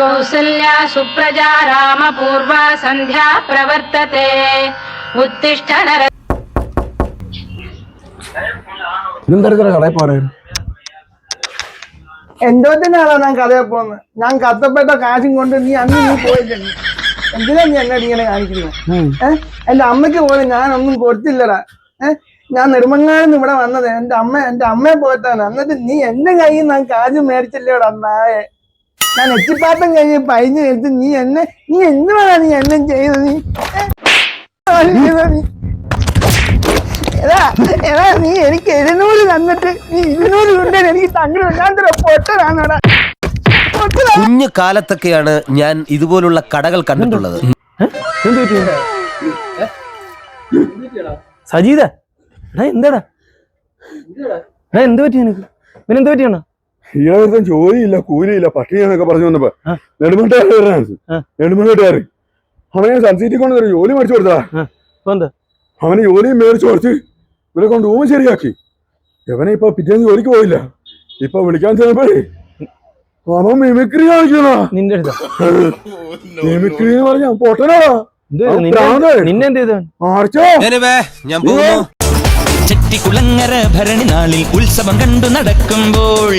कौसल्या सुप्रजा रामपूर्वा सन्ध्या प्रवर्तते उत्तिष्ठ नर എന്തോത്തിനാണോ ഞാൻ കഥയെ പോകുന്നത്? ഞാൻ കത്തപ്പെട്ട കാശും കൊണ്ട് നീ അന്ന് നീ പോയിട്ടുണ്ട്. എന്തിനാ നീ എന്നോട് ഇങ്ങനെ കാണിക്കുന്നത്? എന്റെ അമ്മയ്ക്ക് പോലും ഞാനൊന്നും കൊടുത്തില്ലടാ. ഞാൻ നെടുമങ്ങാടുന്ന് ഇവിടെ വന്നത് എന്റെ അമ്മയെ പോയിട്ടാണ്. എന്നിട്ട് നീ എന്റെ കയ്യിൽ നിന്ന് കാശ് മേടിച്ചില്ലേടാ നായെ. ഞാൻ എച്ചിപ്പാത്തം കഴിഞ്ഞ് പൈഞ്ഞ് കഴിച്ച് നീ എന്തുവാണ് നീ എന്നെ ചെയ്തത്? എടാ നീ എനിക്ക് 700 തന്നിട്ട് നീ 200 കൊണ്ട് എനിക്ക് തങ്ങൾ ഇല്ലാത്ത പൊട്ടനാണോടാ. കുഞ്ഞു കാലത്തൊക്കെയാണ് ഞാൻ ഇതുപോലുള്ള കടകൾ കണ്ടിട്ടുള്ളത്. സജീദ എന്താടാ എന്ത് പറ്റി നിനക്ക്? ഇവനെന്ത് പറ്റിയാണോ? ഈയൊരുത്തൻ ജോലിയില്ല കൂലിയില്ല പട്ടിണിയെന്നൊക്കെ പറഞ്ഞു വന്നപ്പോ നെടുമങ്ങോട്ടുകാരൻ അവനെ സൺസിറ്റി കൊണ്ട് ജോലി മേടിച്ചു കൊടുത്താ. അവന് ജോലിയും മേടിച്ചു കൊടുത്ത് ഇവരെ കൊണ്ട് റൂം ശരിയാക്കി. ഇവനെ ഇപ്പൊ പിറ്റേന്ന് ജോലിക്ക് പോയില്ല. ഇപ്പൊ വിളിക്കാൻ ചെന്നപ്പോഴേ അവൻ മിമിക്രി കാണിക്കണോ? നിന്റെ അടുത്ത മിമിക്രി എന്ന് പറഞ്ഞ പൊട്ടനാടാ. ഞാൻ പോകുന്നു. ചെട്ടിക്കുളങ്ങര ഭരണി നാളിൽ ഉത്സവം കണ്ടു നടക്കുമ്പോൾ